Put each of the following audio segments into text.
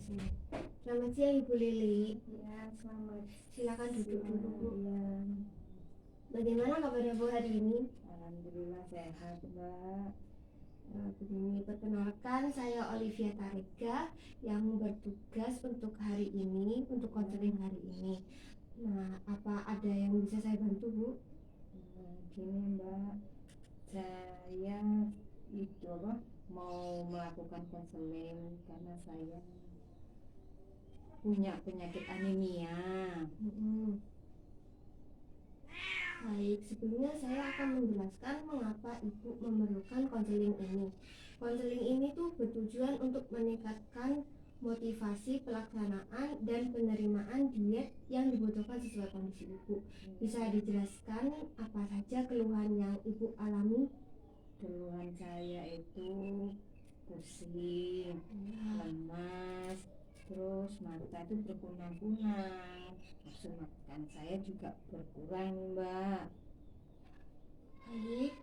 sini. Selamat siang Ibu Lili. Ya, selamat Silakan duduk siang, dulu Bu. ya. Bagaimana kabarnya Bu hari ini? Alhamdulillah sehat, Mbak. Begini, perkenalkan saya Olivia Tarega yang bertugas untuk hari ini, untuk konseling hari ini. Nah, apa ada yang bisa saya bantu Bu? Gini, Mbak, saya itu mau melakukan konseling karena saya punya penyakit anemia. Baik, sebelumnya saya akan menjelaskan mengapa Ibu memerlukan konseling ini. Konseling ini tuh bertujuan untuk meningkatkan motivasi pelaksanaan dan penerimaan diet yang dibutuhkan sesuai kondisi Ibu. Bisa dijelaskan apa saja keluhan yang Ibu alami? Keluhan saya itu pusing, lemas, terus mata itu berkunang-kunang, nafsu makan saya juga berkurang, Mbak. Baik,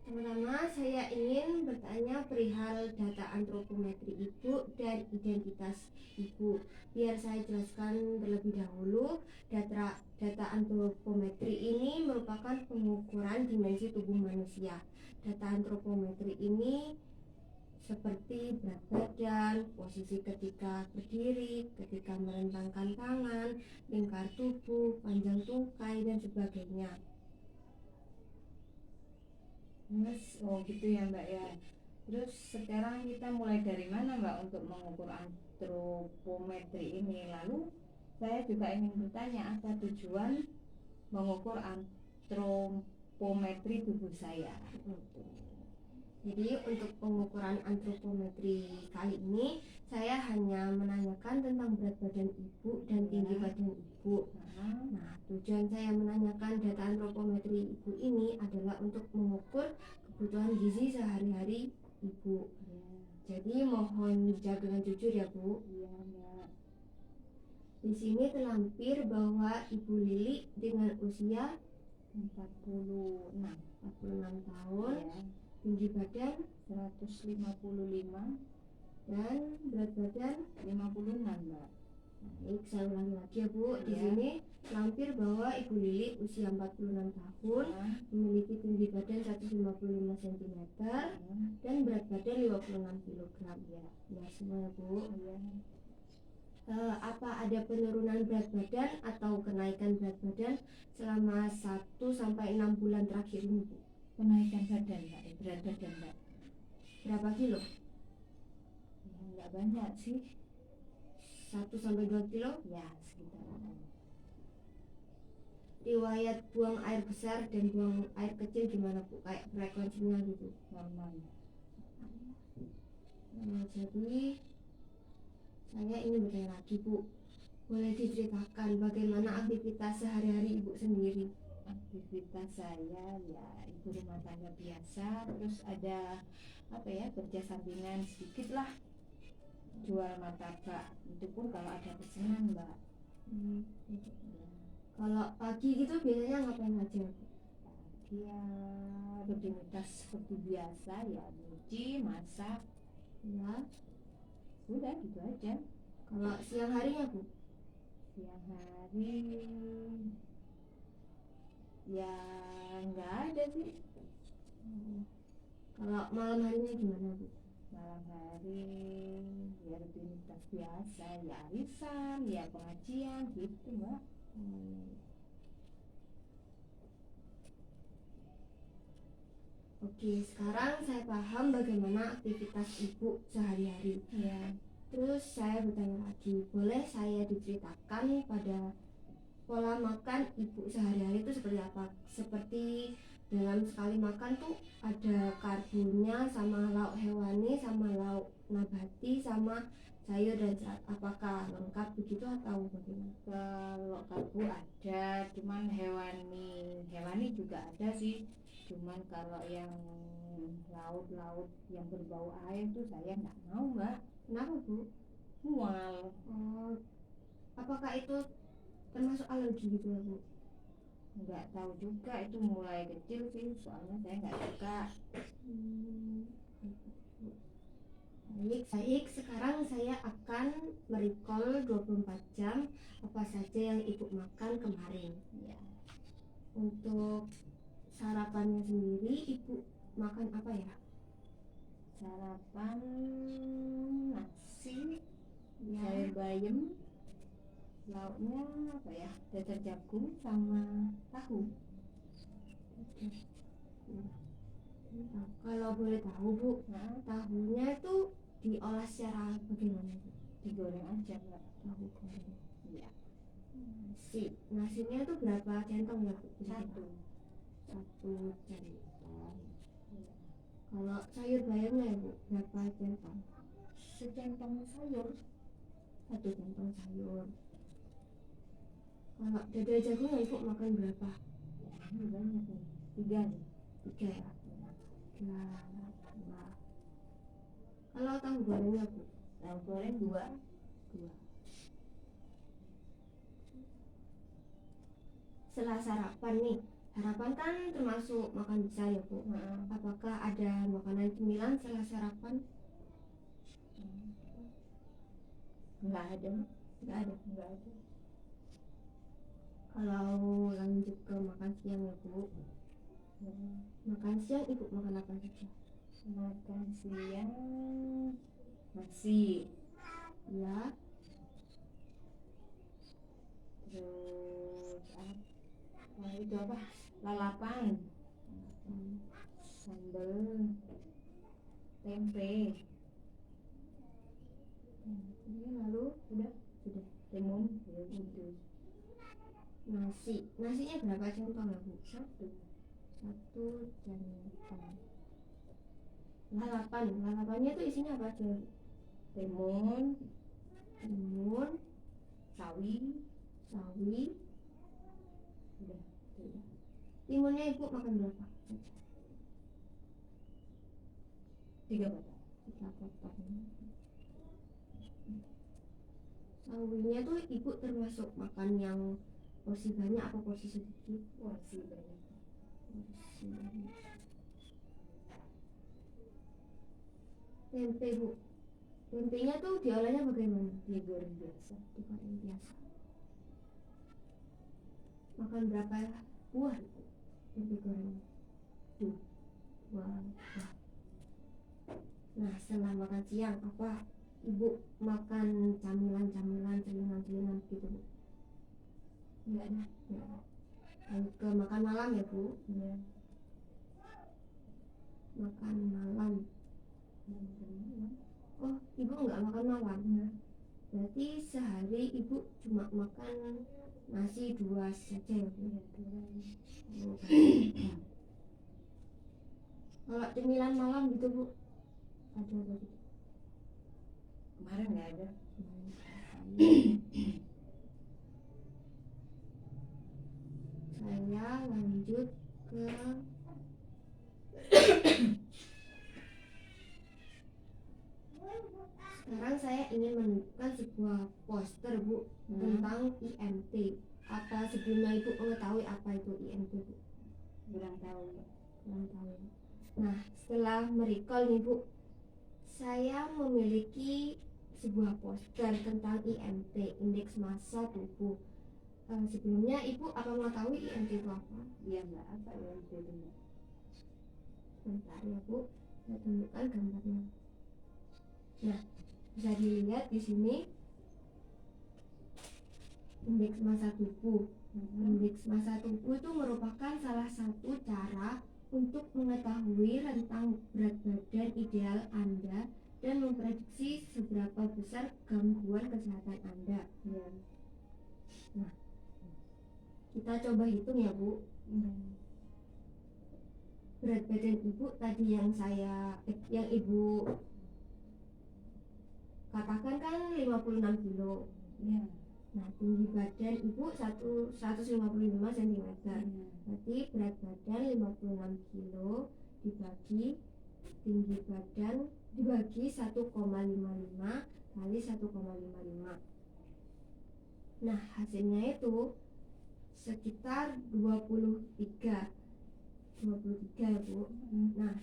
pertama saya ingin bertanya perihal data antropometri Ibu dan identitas Ibu. Biar saya jelaskan terlebih dahulu, data antropometri ini merupakan pengukuran dimensi tubuh manusia. Data antropometri ini seperti berat badan, posisi ketika berdiri, ketika merentangkan tangan, lingkar tubuh, panjang tungkai, dan sebagainya. Oh gitu ya, Mbak ya. Terus sekarang kita mulai dari mana, Mbak, untuk mengukur antropometri ini? Lalu saya juga ingin bertanya apa tujuan mengukur antropometri tubuh saya. Jadi untuk pengukuran antropometri kali ini saya hanya menanyakan tentang berat badan Ibu dan tinggi badan Ibu. Nah, tujuan saya menanyakan data antropometri Ibu ini adalah untuk mengukur kebutuhan gizi sehari-hari Ibu. Jadi mohon dijawab dengan jujur ya Bu. Iya, Mbak. Di sini terlampir bahwa Ibu Lili dengan usia 46 tahun, Ya. tinggi badan 155 dan berat badan 56, Mbak. Baik, saya ulangi lagi ya Bu. Di Ya. sini lampir bahwa Ibu Lili usia 46 tahun, memiliki tinggi badan 155 cm dan berat badan 56 kg. Ya semua ya Bu. Ya. Apa ada penurunan berat badan atau kenaikan berat badan selama 1-6 bulan terakhir ini Bu? Kenaikan badan, Mbak. Berat badan, Mbak. Berapa kilo? Ya, nggak banyak sih. 1-2 kilo? Ya, sekitar itu. Riwayat buang air besar dan buang air kecil gimana Bu? Kayak frekuensinya gitu? Normal. Jadi saya ingin bertanya lagi Bu, boleh diceritakan bagaimana aktivitas sehari-hari Ibu sendiri? Aktivitas saya ya ibu rumah tangga biasa, terus ada kerja sampingan sedikit lah, jual martabak, itu pun kalau ada pesanan, Mbak. Kalau pagi gitu biasanya ngapain aja Bu? Pagi ya rutinitas seperti biasa ya, nyuci, masak, Ya. udah gitu aja. Kalau siang harinya Bu? Siang hari ya nggak ada sih. Kalau malam harinya gimana Bu? Malam hari ya rutinitas biasa, ya arisan, ya pengajian gitu, Mbak. Oke, sekarang saya paham bagaimana aktivitas Ibu sehari-hari. Ya. Terus saya bertanya lagi, boleh saya diceritakan pada pola makan Ibu sehari-hari itu seperti apa? Seperti dalam sekali makan tuh ada karbonya sama lauk hewani sama lauk nabati sama sayur dan serat. Apakah lengkap begitu atau bagaimana? Kalau karbo ada, cuman hewani juga ada sih. Cuman kalau yang laut-laut yang berbau air tuh saya nggak mau, Mbak. Kenapa Bu? Mual. Oh, apakah itu termasuk alergi gitu ya Bu? Nggak tahu juga, itu mulai kecil sih, soalnya saya nggak suka. Baik, sekarang saya akan merecall 24 jam apa saja yang ibu makan kemarin. Ya. Untuk sarapannya sendiri ibu makan apa ya? Sarapan nasi, Ya, sayur bayam, lauknya apa ya? Dadar jagung sama tahu. kalau boleh tahu bu, Nah, tahunya itu diolah secara bagaimana bu? digoreng aja Mbak. Tahu goreng. Iya. Nasinya tuh berapa centong ya bu? Satu. Satu centong. Iya. Kalau sayur bayamnya ya bu, berapa centong? Secentong sayur. Satu centong sayur. Kalau dadar jagung ibu makan berapa? Ini banyak nih. 3 nih. 3 ya? 3. Kalau tahu gorengnya bu? Tahu goreng 2. 2. Setelah sarapan nih, sarapan kan termasuk makan besar ya bu? Apakah ada makanan cemilan setelah sarapan? Enggak ada. Nggak ada. Enggak ada. Kalau lanjut ke makan siang ya bu, makan siang ibu makan apa saja? Makan siang nasi, Ya, terus apa itu apa, lalapan, sambal, tempe, lalu sudah timun, ya gitu. nasinya berapa centong ya bu? 1. 1 centong. Lalapannya tuh isinya apa aja? Timun, sawi, sudah. sudah. Timunnya ibu makan berapa? 3 batang. 3 potong. Sawinya tuh ibu termasuk makan yang porsi banyak apa porsi sedikit? Porsi banyak. Porsi banyak. Tempe bu, tempenya tuh diolahnya bagaimana? Digoreng biasa. Digoreng biasa. Makan berapa buah ibu tempe goreng? 2. Buah. Nah setelah makan siang apa ibu makan camilan gitu bu? Enggak ada. Lanjut ke makan malam ya bu. Iya. Makan malam. Oh ibu nggak makan malam? Berarti sehari ibu cuma makan nasi 2 saja ya bu? Oh, kalau cemilan malam gitu bu, ada apa gitu? Kemarin nggak ada. Saya lanjut ke sekarang saya ingin menunjukkan sebuah poster bu tentang IMT. Apa sebelumnya ibu mengetahui apa itu IMT bu? Kurang tahu. Kurang tahu. Nah setelah merecall nih bu, saya memiliki sebuah poster tentang IMT, indeks massa tubuh. Sebelumnya ibu apa mengetahui IMT itu apa? Iya nggak apa ya itu. Bentar ya bu, saya tunjukkan gambarnya. Nah, bisa dilihat di sini indeks massa tubuh. Indeks massa tubuh itu merupakan salah satu cara untuk mengetahui rentang berat badan ideal Anda dan memprediksi seberapa besar gangguan kesehatan Anda. Iya. Nah, kita coba hitung ya bu. Berat badan ibu tadi yang ibu katakan kan 56 kilo. Iya. Nah tinggi badan ibu 155 cm. Berarti berat badan 56 kilo dibagi tinggi badan dibagi 1,55 kali 1,55. Nah hasilnya itu sekitar 23 Bu. Nah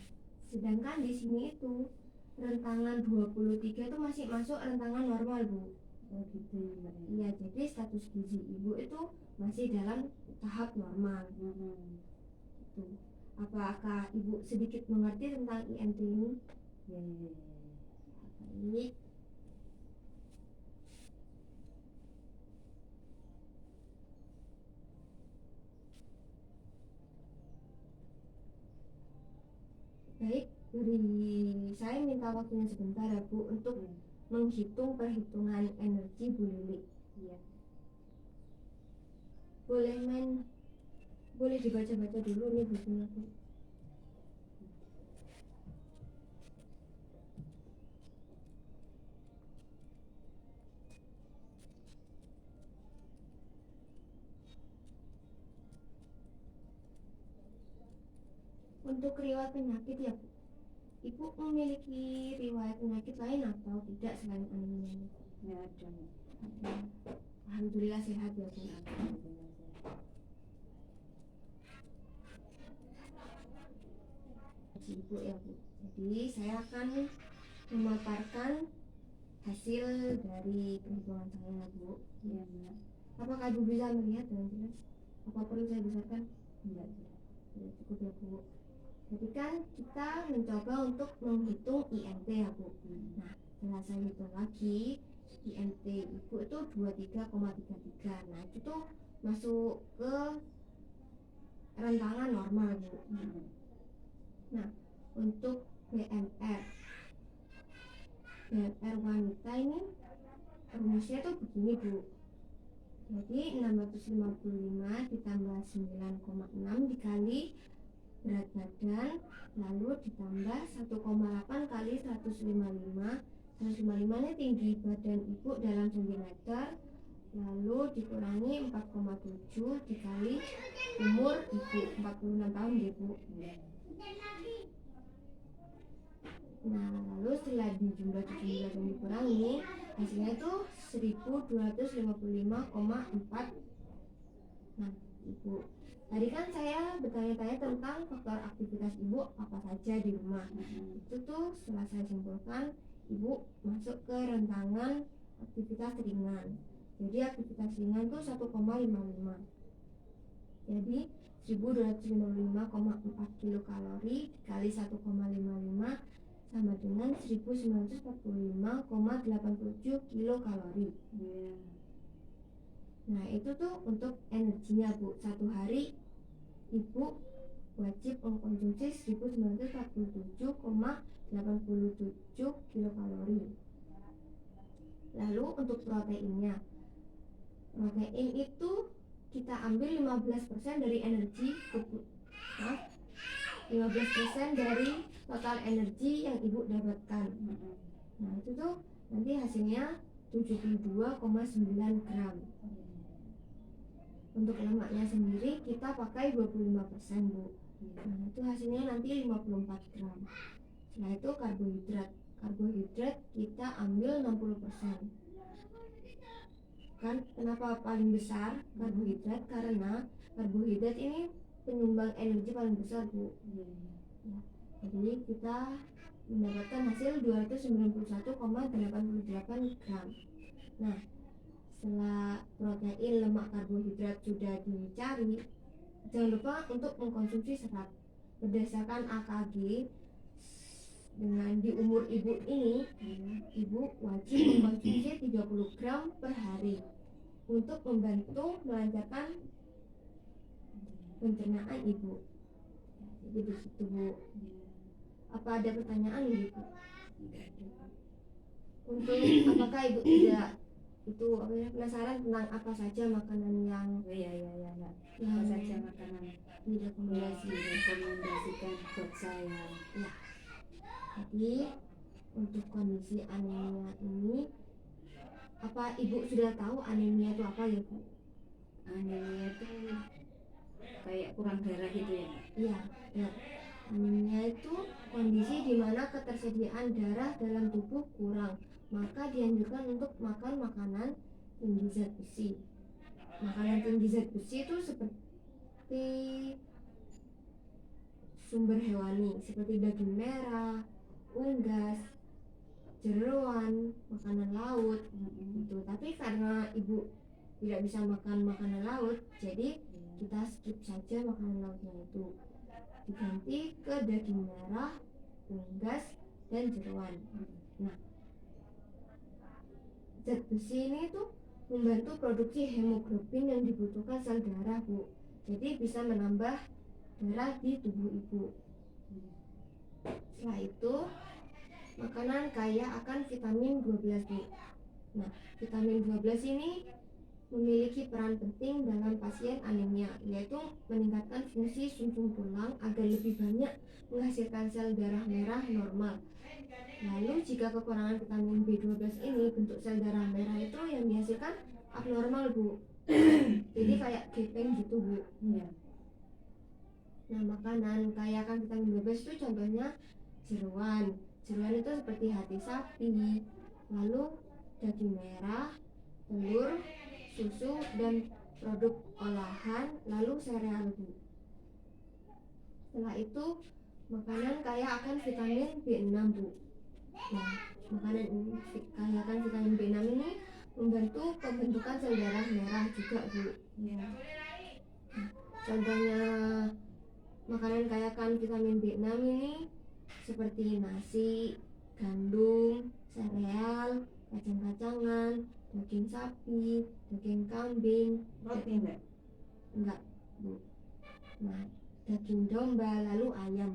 sedangkan di sini itu rentangan 23 itu masih masuk rentangan normal, Bu. Oh gitu ya Mbak ya. Iya, jadi status gizi ibu itu masih dalam tahap normal. Gitu. Apakah ibu sedikit mengerti tentang IMT ini? Ya. Baik. Baik, saya minta waktunya sebentar ya Bu untuk menghitung perhitungan energi Bu Lili. Iya. Boleh dibaca-baca dulu nih bukunya Bu. Untuk riwayat penyakit ya Bu, Ibu memiliki riwayat penyakit lain atau tidak selain anemia ini? Nggak ada Mbak. Alhamdulillah sehat ya Bu. Alhamdulillah. Ibu ya Bu. Jadi saya akan memaparkan hasil dari perhitungan saya Bu. Iya Mbak. Apakah Ibu bisa melihat dengan jelas? Apa perlu saya besarkan? Enggak. Ya, cukup ya Bu. Jadi kan kita mencoba untuk menghitung IMT ya Bu. Nah, setelah saya hitung lagi, IMT Ibu itu 23,33. Nah, itu tuh masuk ke rentangan normal Bu. Nah, untuk BMR wanita ini rumusnya tuh begini Bu. Jadi 655 ditambah 9,6 dikali berat badan, lalu ditambah 1,8 kali 155. 155 ini tinggi badan ibu dalam sentimeter, lalu dikurangi 4,7 dikali umur ibu 46 tahun ya Bu. Nah, lalu setelah dijumlah dan dikurangi, hasilnya itu 1255,4. Nah, Ibu, tadi kan saya bertanya-tanya tentang faktor aktivitas Ibu apa saja di rumah. Itu tuh setelah saya simpulkan, Ibu masuk ke rentangan aktivitas ringan. Jadi aktivitas ringan tuh 1,55. Jadi 1255,4 kilokalori dikali 1,55 sama dengan 1945,87 kilokalori. Nah, itu tuh untuk energinya Bu. Satu hari Ibu wajib mengkonsumsi 1947,87 kilokalori. Lalu untuk proteinnya, protein itu kita ambil 15% dari energi 15% dari total energi yang Ibu dapatkan. Nah, itu tuh nanti hasilnya 72,9 gram. Untuk lemaknya sendiri kita pakai 25% Bu. Nah, itu hasilnya nanti 54 gram. Setelah itu karbohidrat kita ambil 60%. Kan kenapa paling besar karbohidrat? Karena karbohidrat ini penyumbang energi paling besar Bu. Ya. Jadi kita mendapatkan hasil 291,88 gram. Nah, setelah protein, lemak, karbohidrat sudah dicari, jangan lupa untuk mengkonsumsi serat. Berdasarkan AKG, dengan di umur ibu ini, ibu wajib mengkonsumsi 30 gram per hari untuk membantu melancarkan pencernaan ibu. Jadi begitu Bu. Apa ada pertanyaan Ibu? Untuk apakah Ibu tidak penasaran tentang apa saja makanan yang apa saja makanan direkomendasikan buat saya? Ya. Jadi untuk kondisi anemia ini, apa Ibu sudah tahu anemia itu apa ya Bu? Anemia itu kayak kurang darah gitu ya? Iya, ya. Anemia itu kondisi di mana ketersediaan darah dalam tubuh kurang, maka dianjurkan untuk makan makanan tinggi zat besi. Makanan tinggi zat besi itu seperti sumber hewani seperti daging merah, unggas, jeroan, makanan laut gitu. Tapi karena ibu tidak bisa makan makanan laut, jadi kita skip saja makanan lautnya itu, diganti ke daging merah, unggas, dan jeroan. Nah, zat besi ini tuh membantu produksi hemoglobin yang dibutuhkan sel darah, Bu. Jadi bisa menambah darah di tubuh ibu. Setelah itu, makanan kaya akan vitamin 12, Bu. Nah, vitamin 12 ini memiliki peran penting dalam pasien anemia, yaitu meningkatkan fungsi sumsum tulang agar lebih banyak menghasilkan sel darah merah normal. Lalu jika kekurangan vitamin B12 ini, bentuk sel darah merah itu yang dihasilkan abnormal, Bu. Jadi kayak gepeng gitu, Bu. Iya. Nah, makanan kaya akan vitamin B12 itu contohnya jeroan. Jeroan itu seperti hati sapi, lalu daging merah, telur, susu, dan produk olahan, lalu sereal, Bu. Setelah itu, makanan kaya akan vitamin B6, Bu. Nah, makanan ini kaya akan vitamin B6 ini membantu pembentukan sel darah merah juga, Bu. Iya. Contohnya makanan kaya akan vitamin B6 ini seperti nasi, gandum, sereal, kacang-kacangan, daging sapi, daging kambing, Roti enggak? enggak, Bu. Nah, daging domba, lalu ayam.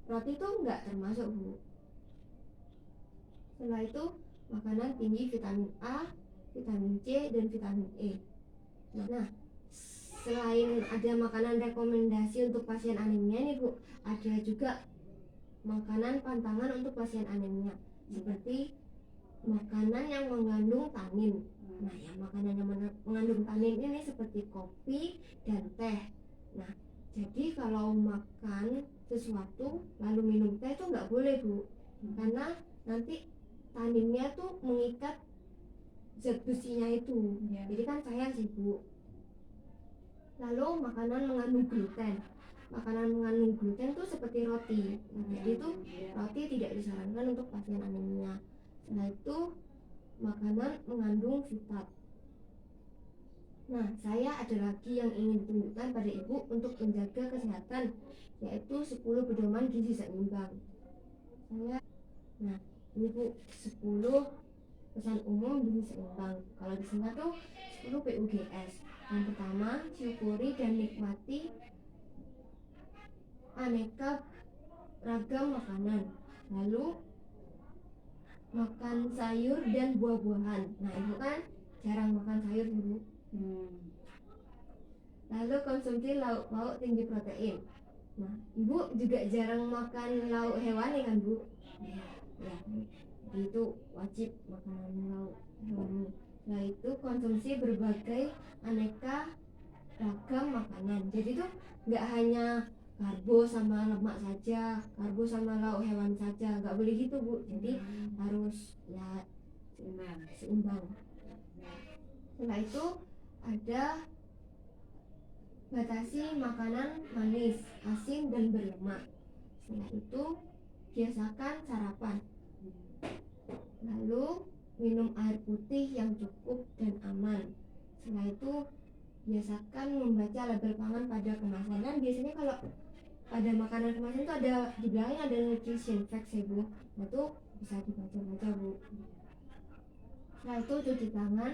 Roti itu enggak termasuk, Bu. Setelah itu, makanan tinggi vitamin A, vitamin C, dan vitamin E. Nah, selain ada makanan rekomendasi untuk pasien anemia nih, Bu, ada juga makanan pantangan untuk pasien anemia, seperti makanan yang mengandung tanin. Nah, yang makanan yang mengandung tanin ini seperti kopi dan teh. Nah, jadi kalau makan sesuatu lalu minum teh itu nggak boleh, Bu, karena nanti taninnya tuh mengikat zat besinya itu. Iya. Jadi kan sayang sih, Bu. Lalu makanan mengandung gluten. Makanan mengandung gluten itu seperti roti. Nah, jadi itu roti tidak disarankan untuk pasien anemia. Setelah itu makanan mengandung fitat. Nah, saya ada lagi yang ingin ditunjukkan pada ibu untuk menjaga kesehatan, yaitu 10 pedoman gizi seimbang. Nah, ini, Bu, 10 pesan umum gizi seimbang. Kalau disingkat tuh 10 PUGS. Yang pertama, syukuri dan nikmati aneka ragam makanan. Lalu makan sayur dan buah-buahan. Nah, ibu kan jarang makan sayur, Bu. Lalu konsumsi lauk pauk tinggi protein. Nah, ibu juga jarang makan lauk hewani kan, Bu? Ya, jadi itu wajib makanan lauk hewani. Nah, itu konsumsi berbagai aneka ragam makanan. Jadi tuh nggak hanya karbo sama lemak saja, karbo sama lauk hewan saja, nggak boleh gitu, Bu. Jadi harus ya seimbang. Setelah itu ada batasi makanan manis, asin, dan berlemak. Setelah itu biasakan sarapan. Lalu minum air putih yang cukup dan aman. Setelah itu biasakan membaca label pangan pada kemasan. Kan biasanya kalau pada makanan kemasan itu ada di belakangnya ada nutrition facts ya, Bu. Nah, itu bisa dibaca-baca, Bu. Setelah itu cuci tangan,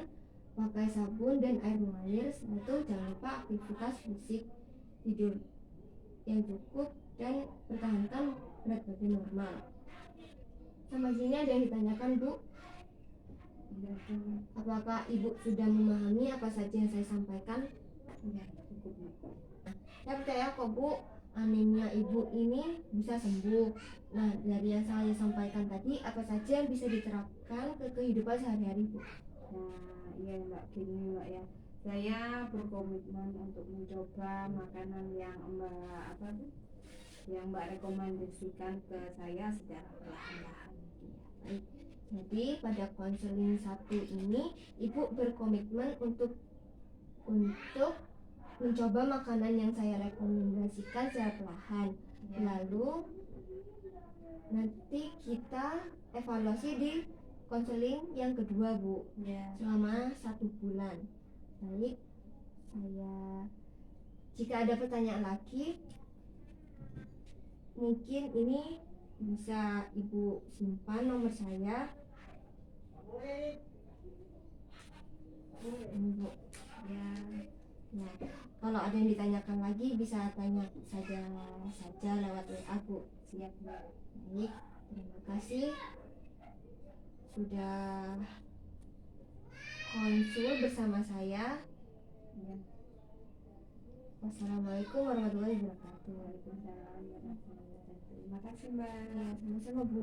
pakai sabun dan air mengalir. Setelah itu jangan lupa aktivitas fisik, tidur yang cukup, dan pertahankan berat badan normal. Sampai sini ada yang ditanyakan, Bu? Apakah ibu sudah memahami apa saja yang saya sampaikan? Ya, cukup. Saya percaya kok, Bu, anemia ibu ini bisa sembuh. Nah, dari yang saya sampaikan tadi, apa saja yang bisa diterapkan ke kehidupan sehari-hari, Bu? Nah, iya Mbak, gini Mbak ya. Saya berkomitmen untuk mencoba makanan yang yang Mbak rekomendasikan ke saya secara perlahan-lahan. Baik. Jadi pada konseling 1 ini ibu berkomitmen untuk mencoba makanan yang saya rekomendasikan secara perlahan. Lalu Nanti kita evaluasi di konseling yang kedua, Bu, Ya. selama 1 bulan. Baik, jika ada pertanyaan lagi, mungkin ini bisa Ibu simpan nomor saya. Ini, Bu. Ya. Nah, kalau ada yang ditanyakan lagi bisa tanya saja lewat WA, Bu. Siap, Bu. Baik, terima kasih sudah konsul bersama saya. Ya. Wassalamualaikum warahmatullahi wabarakatuh. Waalaikumsalam warahmatullahi wabarakatuh. Terima kasih, Mbak. Ya, sama-sama, Bu.